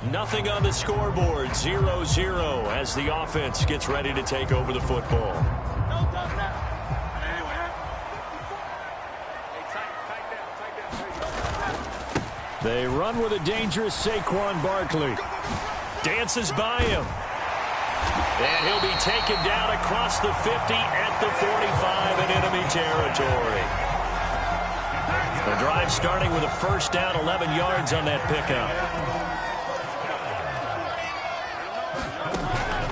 Nothing on the scoreboard, 0-0 as the offense gets ready to take over the football. They run with a dangerous Saquon Barkley. Dances by him. And he'll be taken down across the 50 at the 45 in enemy territory. The drive starting with a first down, 11 yards on that pickup.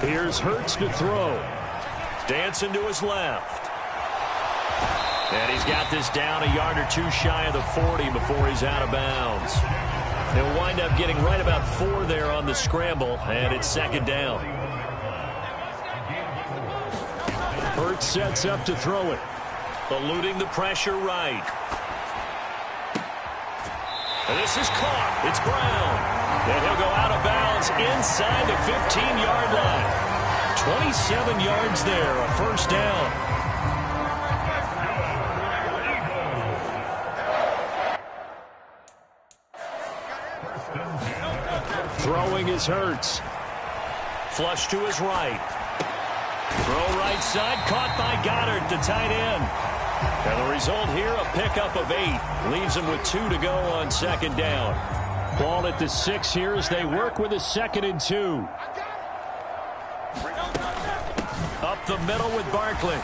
Here's Hurts to throw. Dancing to his left. And he's got this down a yard or two shy of the 40 before he's out of bounds. He'll wind up getting right about 4 there on the scramble, and it's second down. Hurts sets up to throw it. Eluding the pressure right. And this is caught. It's Brown. And he'll go out of bounds inside the 15-yard line. 27 yards there, a first down. Throwing is Hurts. Flush to his right. Throw right side, caught by Goddard, the tight end. And the result here, a pickup of 8. Leaves him with 2 to go on second down. Ball at the 6 here as they work with a 2nd and 2. Up the middle with Barkley.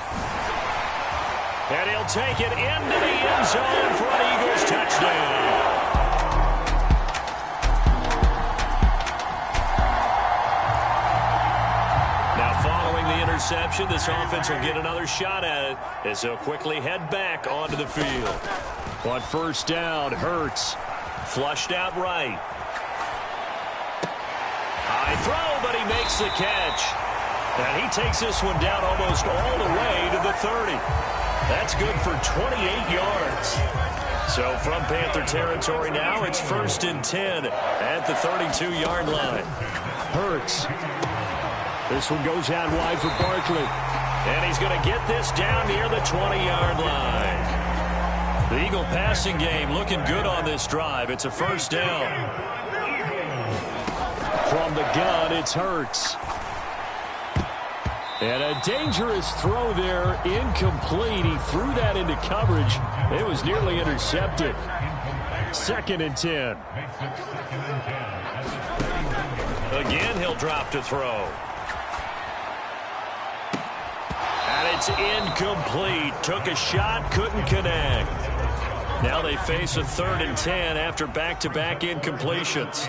And he'll take it into the end zone for an Eagles touchdown. Interception. This offense will get another shot at it as they'll quickly head back onto the field. On first down, Hurts flushed out right. High throw, but he makes the catch. And he takes this one down almost all the way to the 30. That's good for 28 yards. So from Panther territory now, it's 1st and 10 at the 32-yard line. Hurts. This one goes out wide for Barkley. And he's going to get this down near the 20-yard line. The Eagle passing game looking good on this drive. It's a first down. From the gun, it's Hurts. And a dangerous throw there, incomplete. He threw that into coverage. It was nearly intercepted. 2nd and 10. Again, he'll drop to throw. And it's incomplete. Took a shot, couldn't connect. Now they face a 3rd and 10 after back-to-back incompletions.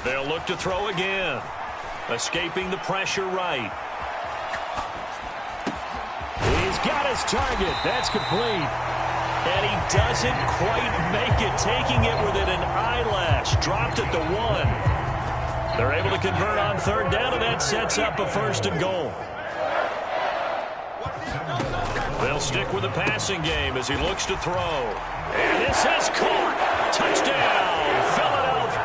They'll look to throw again. Escaping the pressure right. He's got his target. That's complete. And he doesn't quite make it, taking it within an eyelash. Dropped at the 1. They're able to convert on 3rd down, and that sets up a 1st and goal. They'll stick with the passing game as he looks to throw. And this has caught. Touchdown, Philadelphia.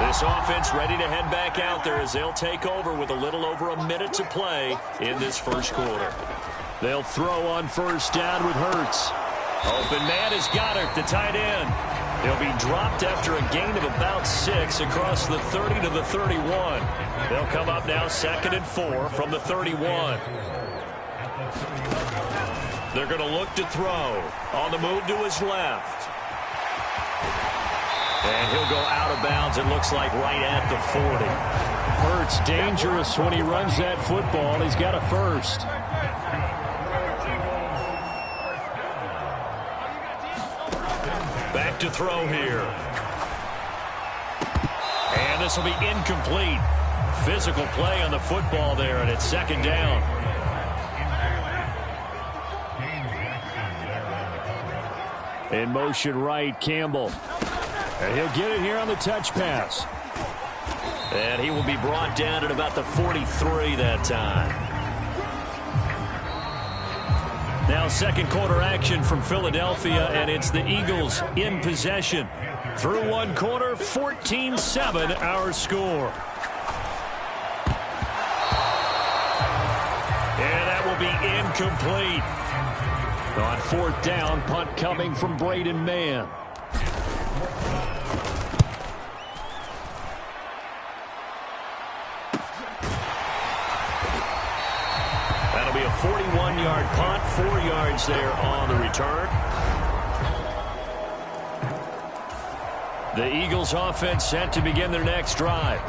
This offense ready to head back out there as they'll take over with a little over a minute to play in this first quarter. They'll throw on first down with Hurts. Open man is Goddard, the tight end. He'll be dropped after a gain of about 6 across the 30 to the 31. They'll come up now 2nd and 4 from the 31. They're going to look to throw. On the move to his left. And he'll go out of bounds, it looks like right at the 40. Hurts dangerous when he runs that football. He's got a first. Back to throw here. And this will be incomplete. Physical play on the football there, and it's 2nd down. In motion right, Campbell. And he'll get it here on the touch pass. And he will be brought down at about the 43 that time. Now second quarter action from Philadelphia, and it's the Eagles in possession. Through one quarter, 14-7 our score. And that will be incomplete. On fourth down, punt coming from Braden Mann. That'll be a 41-yard punt, 4 yards there on the return. The Eagles offense set to begin their next drive.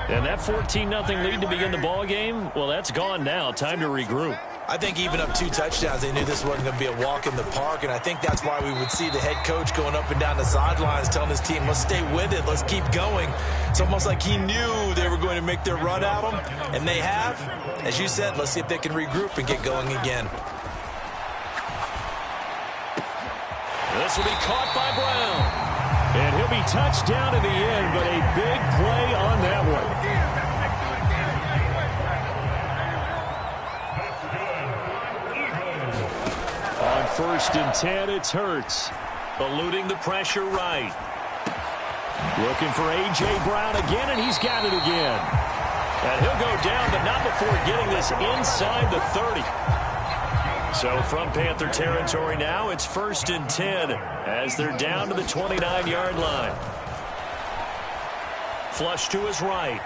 And that 14-0 lead to begin the ball game, well, that's gone now. Time to regroup. I think even up 2 touchdowns, they knew this wasn't going to be a walk in the park, and I think that's why we would see the head coach going up and down the sidelines telling his team, let's stay with it, let's keep going. It's almost like he knew they were going to make their run at him, and they have. As you said, let's see if they can regroup and get going again. This will be caught by Brown. And he'll be touched down in the end, but a big play on that one. On 1st and 10, it's Hurts. Eluding the pressure right. Looking for A.J. Brown again, and he's got it again. And he'll go down, but not before getting this inside the 30. So from Panther territory now, it's 1st and 10 as they're down to the 29-yard line. Flush to his right.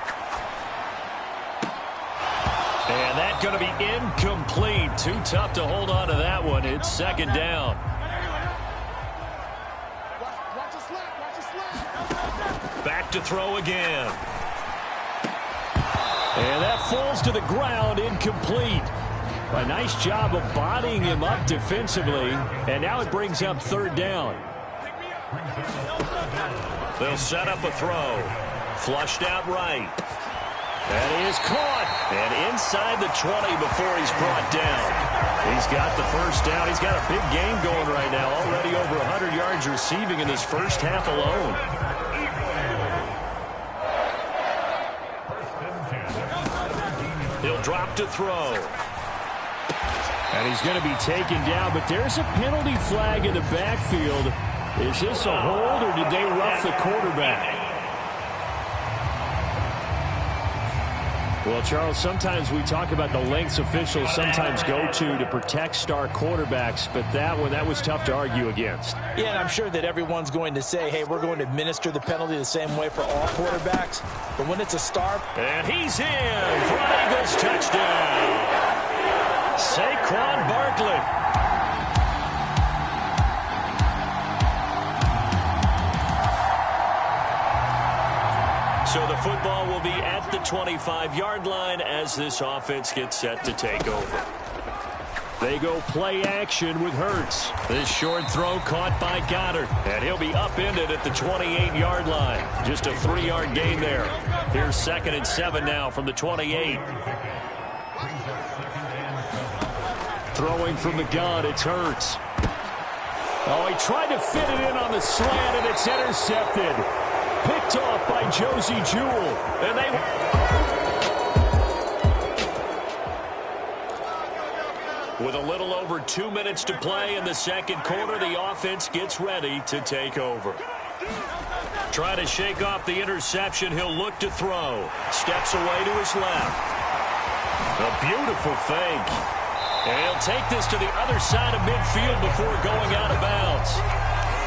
And that's going to be incomplete. Too tough to hold on to that one. It's 2nd down. Back to throw again. And that falls to the ground, incomplete. A nice job of bodying him up defensively, and now it brings up 3rd down. They'll set up a throw. Flushed out right. That is caught, and inside the 20 before he's brought down. He's got the 1st down. He's got a big game going right now, already over 100 yards receiving in this first half alone. He'll drop to throw. And he's going to be taken down, but there's a penalty flag in the backfield. Is this a hold, or did they rough the quarterback? Well, Charles, sometimes we talk about the lengths officials sometimes go to protect star quarterbacks, but that one, that was tough to argue against. Yeah, and I'm sure that everyone's going to say, hey, we're going to administer the penalty the same way for all quarterbacks. But when it's a star... And he's in for an Eagles touchdown. Saquon Barkley. So the football will be at the 25-yard line as this offense gets set to take over. They go play action with Hurts. This short throw caught by Goddard. And he'll be upended at the 28-yard line. Just a 3-yard gain there. Here's 2nd and 7 now from the 28. Throwing from the gun, it's Hurts. Oh, he tried to fit it in on the slant, and it's intercepted. Picked off by Josie Jewell. And they... With a little over 2 minutes to play in the second quarter, the offense gets ready to take over. Try to shake off the interception. He'll look to throw. Steps away to his left. A beautiful fake. And he'll take this to the other side of midfield before going out of bounds.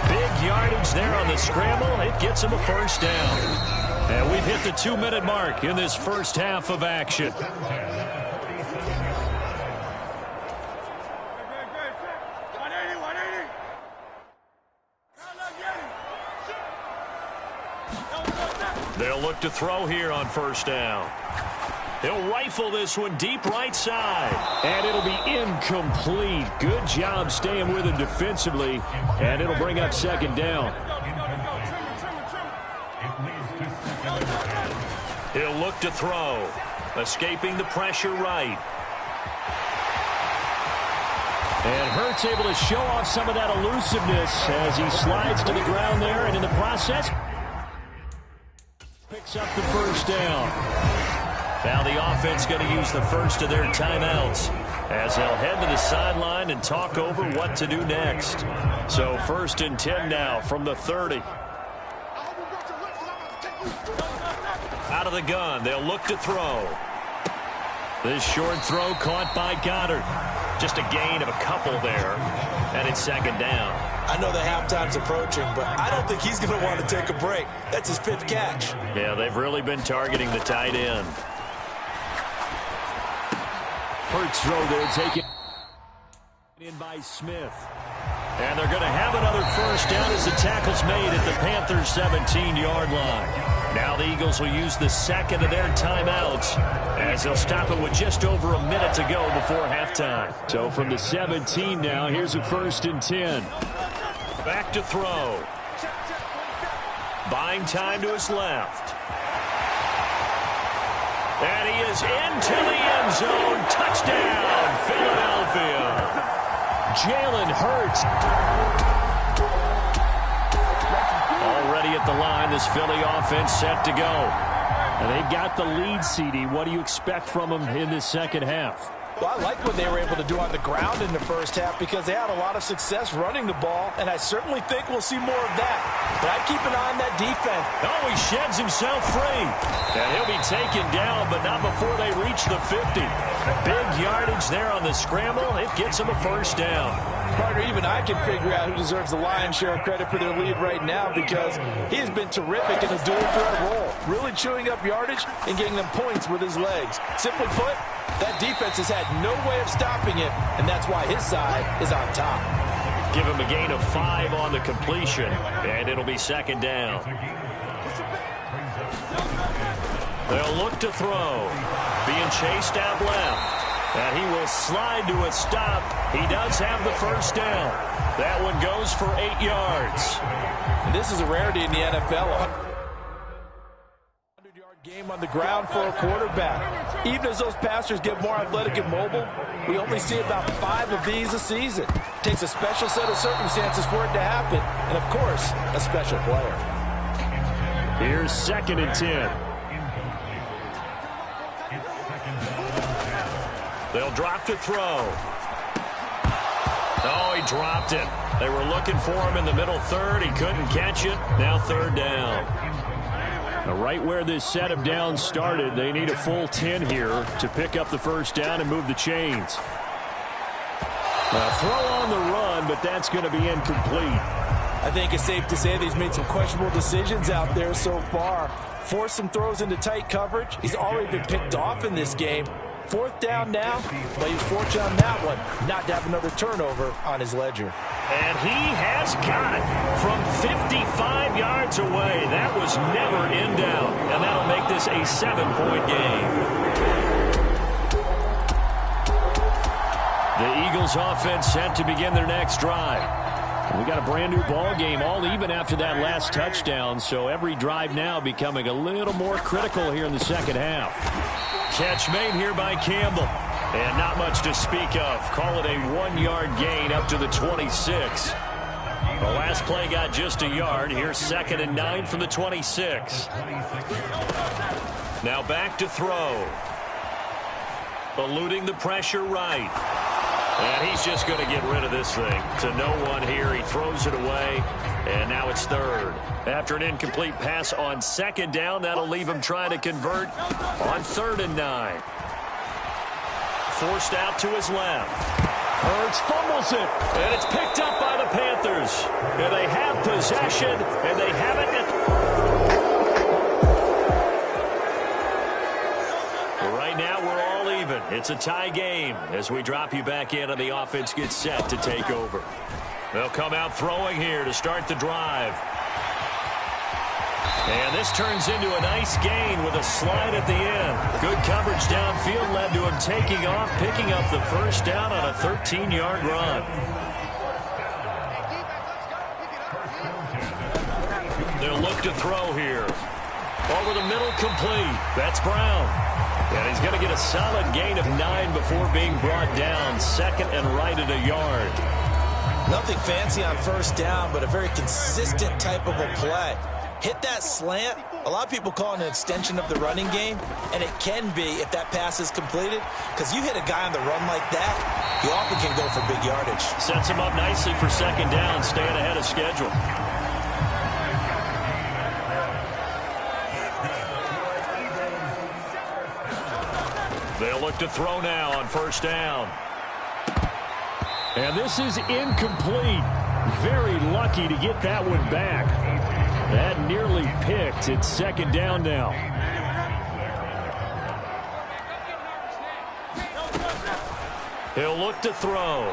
Big yardage there on the scramble. It gets him a 1st down. And we've hit the 2-minute mark in this first half of action. They'll look to throw here on 1st down. He'll rifle this one deep right side. And it'll be incomplete. Good job staying with him defensively. And it'll bring up 2nd down. He'll look to throw. Escaping the pressure right. And Hurts able to show off some of that elusiveness as he slides to the ground there. And in the process, picks up the 1st down. Now the offense going to use the first of their timeouts as they'll head to the sideline and talk over what to do next. So 1st and 10 now from the 30. Out of the gun, they'll look to throw. This short throw caught by Goddard. Just a gain of a couple there. and it's second down. I know the halftime's approaching, but I don't think he's going to want to take a break. That's his 5th catch. Yeah, they've really been targeting the tight end. Hurts throw there, taken in by Smith. And they're going to have another first down as the tackle's made at the Panthers' 17-yard line. Now the Eagles will use the second of their timeouts as they'll stop it with just over a minute to go before halftime. So from the 17 now, here's a 1st and 10. Back to throw. Buying time to his left. And he is into the end zone. Touchdown, Philadelphia. Jalen Hurts. Already at the line, this Philly offense set to go. And they've got the lead, CD. What do you expect from them in this second half? Well, I like what they were able to do on the ground in the first half because they had a lot of success running the ball, and I certainly think we'll see more of that. But I'd keep an eye on that defense. Oh, he sheds himself free. And he'll be taken down, but not before they reach the 50. Big yardage there on the scramble. It gets him a first down. Partner, even I can figure out who deserves the lion's share of credit for their lead right now because he's been terrific in a dual threat role, really chewing up yardage and getting them points with his legs. Simply put, that defense has had no way of stopping it, and that's why his side is on top. Give him a gain of 5 on the completion, and it'll be second down. They'll look to throw. Being chased out left. And he will slide to a stop. He does have the first down. That one goes for 8 yards. And this is a rarity in the NFL. 100-yard game on the ground for a quarterback. Even as those passers get more athletic and mobile, we only see about 5 of these a season. It takes a special set of circumstances for it to happen. And, of course, a special player. Here's 2nd and 10. They'll drop to throw. Oh, he dropped it. They were looking for him in the middle third. He couldn't catch it. Now 3rd down. Now right where this set of downs started, they need a full 10 here to pick up the first down and move the chains. Throw on the run, but that's going to be incomplete. I think it's safe to say that he's made some questionable decisions out there so far. Forced some throws into tight coverage. He's already been picked off in this game. 4th down now, but he's fortunate on that one not to have another turnover on his ledger. And he has got it from 55 yards away. That was never in doubt, and that'll make this a 7-point game. The Eagles offense set to begin their next drive. We got a brand new ball game, all even after that last touchdown, so every drive now becoming a little more critical here in the second half. Catch made here by Campbell. And not much to speak of. Call it a 1-yard gain up to the 26. The last play got just a yard. Here's 2nd and 9 from the 26. Now back to throw. Eluding the pressure right. And he's just going to get rid of this thing. To no one here. He throws it away. And now it's 3rd. After an incomplete pass on 2nd down, that'll leave him trying to convert on 3rd and 9. Forced out to his left. Hurts fumbles it. And it's picked up by the Panthers. And they have possession. And they have it at... Right now, we're all even. It's a tie game as we drop you back in and the offense gets set to take over. They'll come out throwing here to start the drive. And this turns into a nice gain with a slide at the end. Good coverage downfield led to him taking off, picking up the first down on a 13-yard run. They'll look to throw here. Over the middle, complete. That's Brown. And he's going to get a solid gain of 9 before being brought down. 2nd and right at a yard. Nothing fancy on first down, but a very consistent type of a play. Hit that slant. A lot of people call it an extension of the running game, and it can be if that pass is completed, because you hit a guy on the run like that, you often can go for big yardage. Sets him up nicely for 2nd down, staying ahead of schedule. They'll look to throw now on first down. And this is incomplete. Very lucky to get that one back. That nearly picked. It's second down now. He'll look to throw.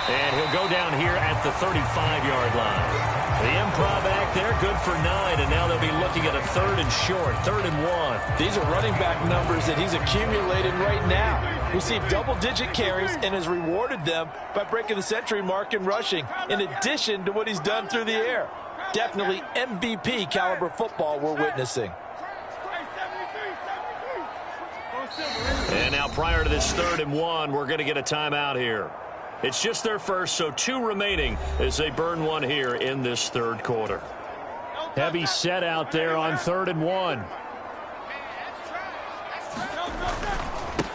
And he'll go down here at the 35-yard line. The improv act there, good for 9, and now they'll be looking at a 3rd and short, 3rd and 1. These are running back numbers that he's accumulating right now. Received double-digit carries and has rewarded them by breaking the century mark in rushing, in addition to what he's done through the air. Definitely MVP caliber football we're witnessing. And now prior to this 3rd and 1, we're going to get a timeout here. It's just their first, so 2 remaining as they burn one here in this 3rd quarter. Heavy set out there on 3rd and 1.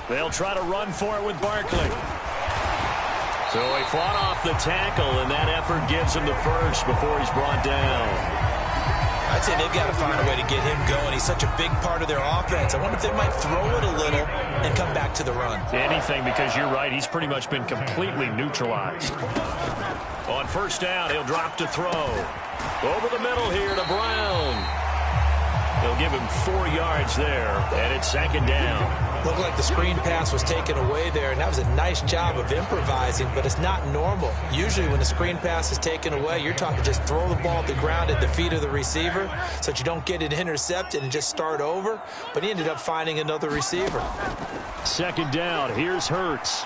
They'll try to run for it with Barkley. So he fought off the tackle, and that effort gives him the first before he's brought down. I'd say they've got to find a way to get him going. He's such a big part of their offense. I wonder if they might throw it a little and come back to the run. Anything, because you're right. He's pretty much been completely neutralized. On first down, he'll drop to throw. Over the middle here to Brown. They'll give him 4 yards there, and it's second down. Looked like the screen pass was taken away there, and that was a nice job of improvising, but it's not normal. Usually when the screen pass is taken away, you're talking just throw the ball at the ground at the feet of the receiver so that you don't get it intercepted and just start over, but he ended up finding another receiver. Second down, here's Hurts.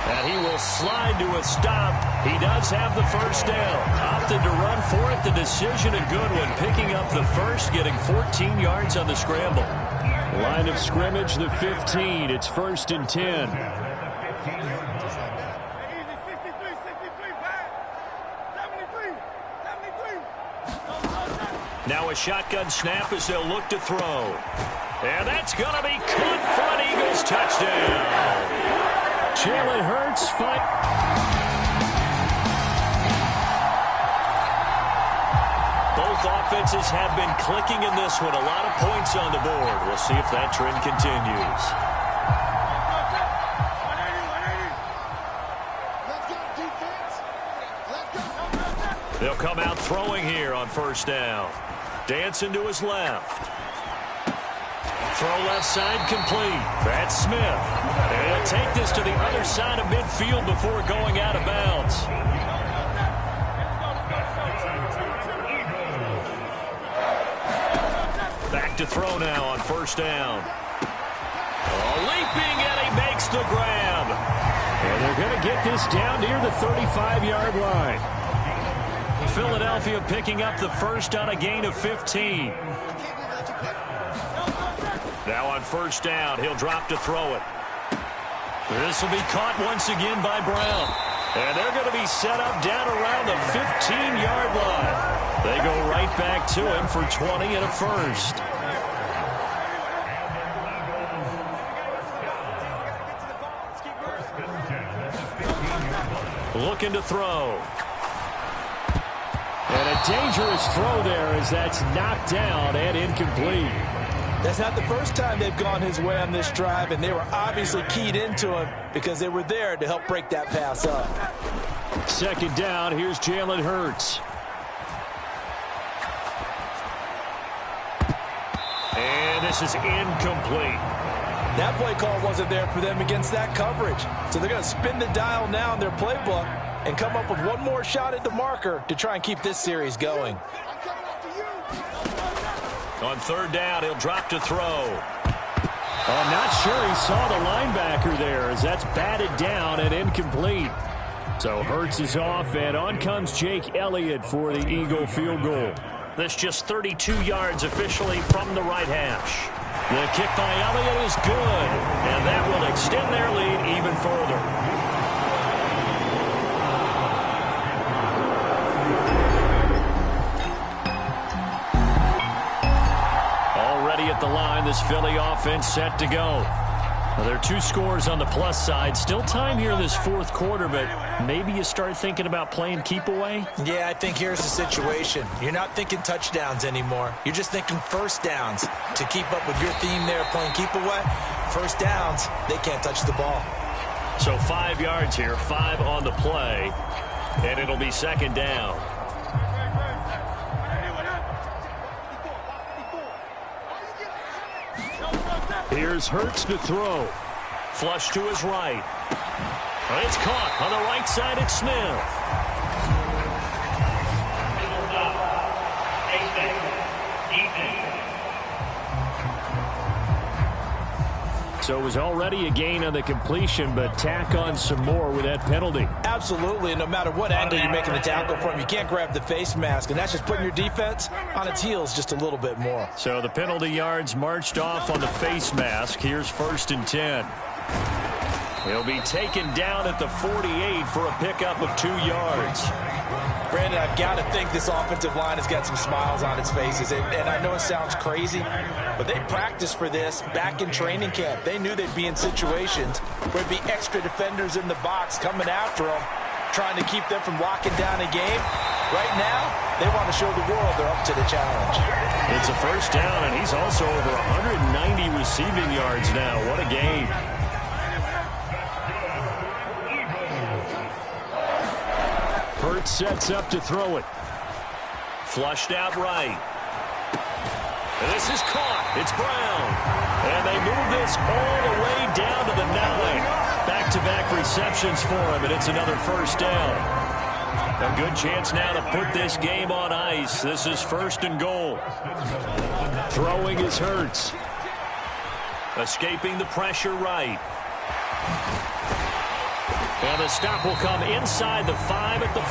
And he will slide to a stop. He does have the first down. Opted to run for it. The decision, a good one. Picking up the first, getting 14 yards on the scramble. Line of scrimmage, the 15. It's 1st and 10. Now a shotgun snap as they'll look to throw. And that's going to be caught for an Eagles touchdown. Jalen Hurts fight. Both offenses have been clicking in this one. A lot of points on the board. We'll see if that trend continues. They'll come out throwing here on first down. Dancing to his left. Throw left side complete. That's Smith. And he'll take this to the other side of midfield before going out of bounds. Back to throw now on first down. Leaping, and he makes the grab. And they're going to get this down near the 35-yard line. Philadelphia picking up the first on a gain of 15. Now on first down, he'll drop to throw it. This will be caught once again by Brown. And they're going to be set up down around the 15-yard line. They go right back to him for 20 and a first. Looking to throw. And a dangerous throw there as that's knocked down and incomplete. That's not the first time they've gone his way on this drive, and they were obviously keyed into him because they were there to help break that pass up. Second down, here's Jalen Hurts. And this is incomplete. That play call wasn't there for them against that coverage. So they're going to spin the dial now in their playbook and come up with one more shot at the marker to try and keep this series going. On third down, he'll drop to throw. I'm not sure he saw the linebacker there as that's batted down and incomplete. So Hurts is off, and on comes Jake Elliott for the Eagle field goal. This just 32 yards officially from the right hash. The kick by Elliott is good, and that will extend their lead even further. At the line, this Philly offense set to go. Well, there are 2 scores on the plus side. Still time here in this fourth quarter, but maybe you start thinking about playing keep away? Yeah, I think here's the situation. You're not thinking touchdowns anymore. You're just thinking first downs. To keep up with your theme there, playing keep away, first downs, they can't touch the ball. So 5 yards here, 5 on the play, and it'll be second down. Here's Hurts to throw. Flush to his right. And it's caught on the right side. It's Smith. So it was already a gain on the completion, but tack on some more with that penalty. Absolutely, and no matter what angle you're making the tackle from, you can't grab the face mask, and that's just putting your defense on its heels just a little bit more. So the penalty yards marched off on the face mask. Here's 1st and 10. He'll be taken down at the 48 for a pickup of 2 yards. Brandon, I've got to think this offensive line has got some smiles on its faces. And I know it sounds crazy, but they practiced for this back in training camp. They knew they'd be in situations where there'd be extra defenders in the box coming after them, trying to keep them from locking down a game. Right now, they want to show the world they're up to the challenge. It's a first down, and he's also over 190 receiving yards now. What a game. Hurts sets up to throw it. Flushed out right. And this is caught. It's Brown. And they move this all the way down to the 9. Back-to-back receptions for him, and it's another first down. A good chance now to put this game on ice. This is 1st and goal. Throwing is Hurts. Escaping the pressure right. And the stop will come inside the 5 at the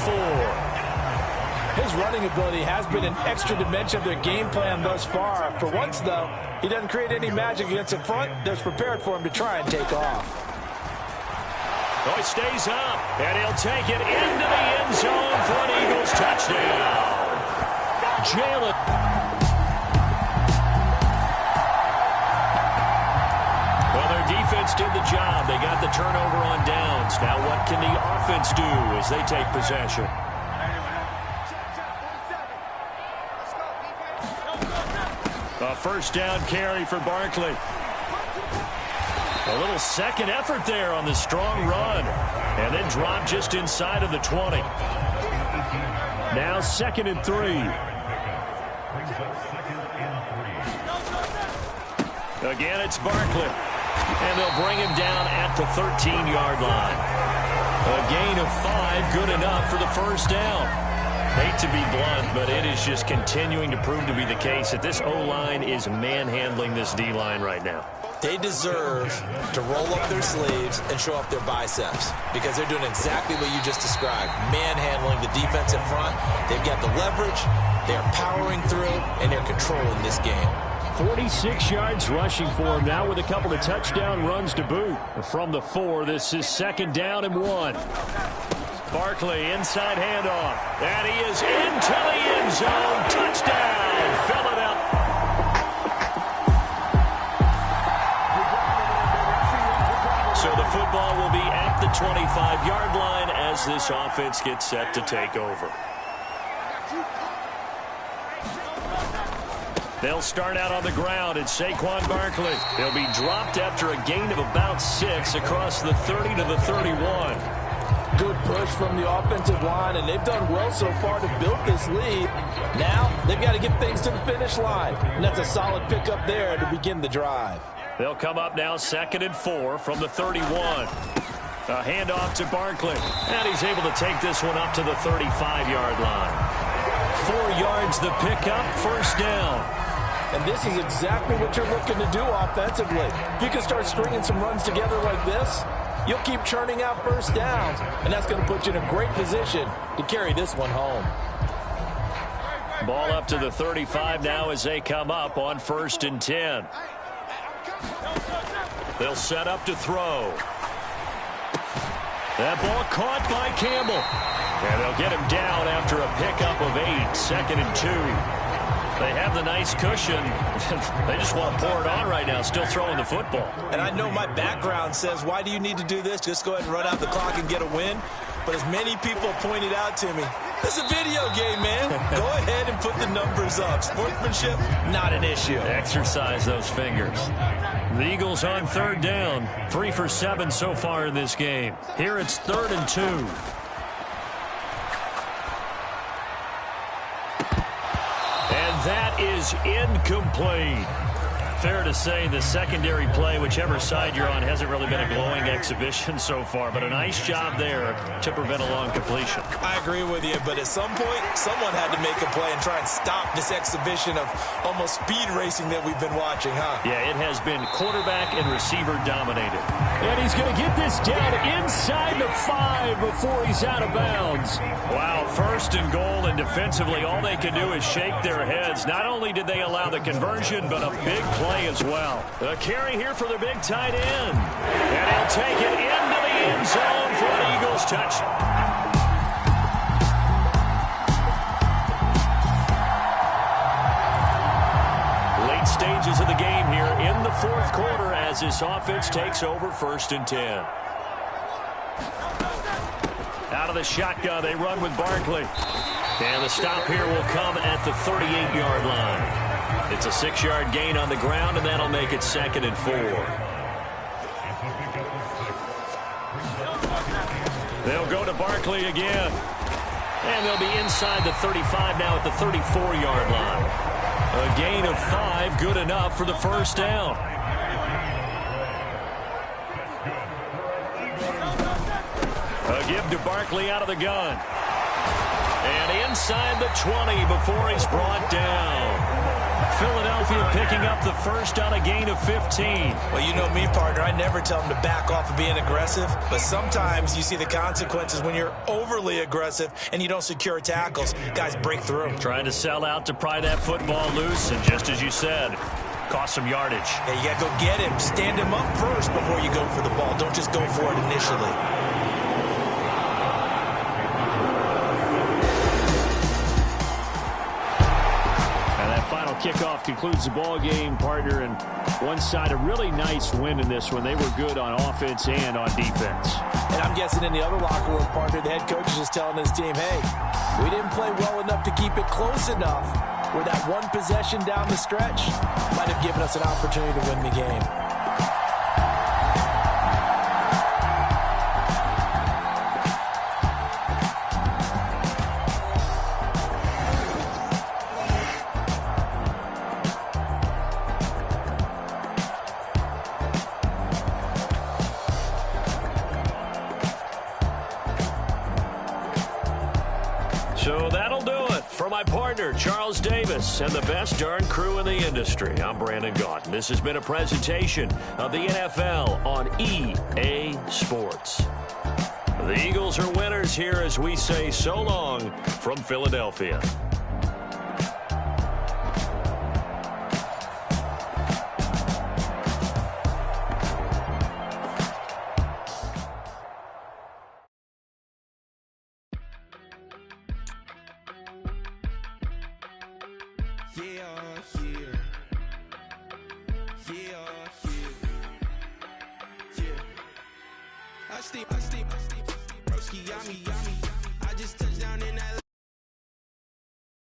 4. His running ability has been an extra dimension of their game plan thus far. For once, though, he doesn't create any magic against the front that's prepared for him to try and take off. Oh, he stays up, and he'll take it into the end zone for an Eagles touchdown. Jalen. Defense did the job. They got the turnover on downs. Now what can the offense do as they take possession? A first down carry for Barkley. A little second effort there on the strong run. And then dropped just inside of the 20. Now 2nd and 3. Again, it's Barkley. And they'll bring him down at the 13-yard line. A gain of 5, good enough for the first down. Hate to be blunt, but it is just continuing to prove to be the case that this O-line is manhandling this D-line right now. They deserve to roll up their sleeves and show off their biceps because they're doing exactly what you just described, manhandling the defensive front. They've got the leverage, they're powering through, and they're controlling this game. 46 yards rushing for him now with a couple of touchdown runs to boot. From the 4, this is 2nd down and 1. Barkley, inside handoff. And he is into the end zone. Touchdown. Fill it up. So the football will be at the 25-yard line as this offense gets set to take over. They'll start out on the ground. It's Saquon Barkley. He'll be dropped after a gain of about 6 across the 30 to the 31. Good push from the offensive line, and they've done well so far to build this lead. Now they've got to get things to the finish line, and that's a solid pickup there to begin the drive. They'll come up now 2nd and 4 from the 31. A handoff to Barkley, and he's able to take this one up to the 35-yard line. 4 yards the pickup, first down. And this is exactly what you're looking to do offensively. If you can start stringing some runs together like this, you'll keep churning out first downs, and that's going to put you in a great position to carry this one home. Ball up to the 35 now as they come up on 1st and 10. They'll set up to throw. That ball caught by Campbell. And they'll get him down after a pickup of 8, 2nd and 2. They have the nice cushion. They just want to pour it on right now, still throwing the football. And I know my background says, why do you need to do this? Just go ahead and run out the clock and get a win. But as many people pointed out to me, it's a video game, man. Go ahead and put the numbers up. Sportsmanship, not an issue. Exercise those fingers. The Eagles on third down. 3 for 7 so far in this game. Here it's 3rd and 2. And that is incomplete. Fair to say the secondary play, whichever side you're on, hasn't really been a glowing exhibition so far, but a nice job there to prevent a long completion. I agree with you, but at some point, someone had to make a play and try and stop this exhibition of almost speed racing that we've been watching, huh? Yeah, it has been quarterback and receiver dominated. And he's going to get this down inside the 5 before he's out of bounds. Wow, 1st and goal, and defensively, all they can do is shake their heads. Not only did they allow the conversion, but a big play as well. A carry here for the big tight end. And he'll take it into the end zone for an Eagles touchdown. Late stages of the game here in the 4th quarter as this offense takes over 1st and 10. Out of the shotgun, they run with Barkley. And the stop here will come at the 38-yard line. It's a 6-yard gain on the ground, and that'll make it 2nd and 4. They'll go to Barkley again. And they'll be inside the 35 now at the 34-yard line. A gain of 5, good enough for the 1st down. A give to Barkley out of the gun. And inside the 20 before he's brought down. Philadelphia picking up the 1st on a gain of 15. Well, you know me, partner. I never tell them to back off of being aggressive. But sometimes you see the consequences when you're overly aggressive and you don't secure tackles. Guys break through. Trying to sell out to pry that football loose. And just as you said, cost some yardage. Yeah, you got to go get him. Stand him up first before you go for the ball. Don't just go for it initially. Kickoff concludes the ball game, partner, and one side a really nice win in this one. They were good on offense and on defense. And I'm guessing in the other locker room, partner, the head coach is just telling his team, hey, we didn't play well enough to keep it close enough where that one possession down the stretch might have given us an opportunity to win the game. So that'll do it for my partner, Charles Davis, and the best darn crew in the industry. I'm Brandon Gaudin. This has been a presentation of the NFL on EA Sports. The Eagles are winners here as we say so long from Philadelphia. I steam, broski, yummy. I just touched down in LA.